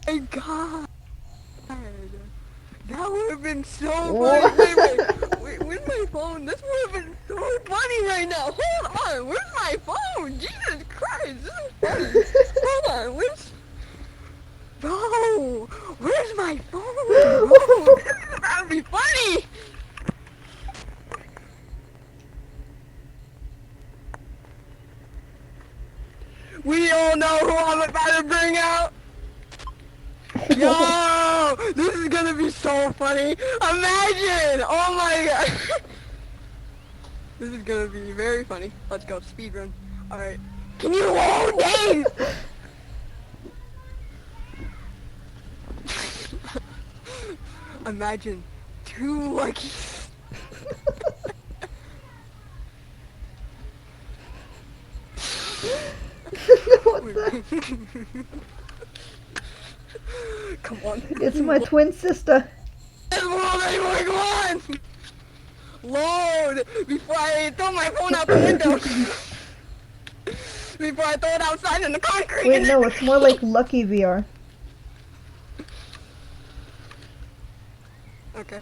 my god. That would have been so What? funny. Wait, where's my phone? This would have been so funny right now. Hold on, where's my phone? Jesus Christ, this is funny. Hold on, Bro, where's my phone? Bro, this is about to be funny. We all know who I'm about to bring out. Yo, this is gonna be so funny. Imagine! Oh my god. This is gonna be very funny. Let's go, speedrun. Alright. Can you hold me? Imagine two luckies. What the? Come on. It's my twin sister. Come on! Load! Before I throw my phone out the window! Before I throw it outside in the concrete! Wait, no, it's more like Lucky VR. Okay.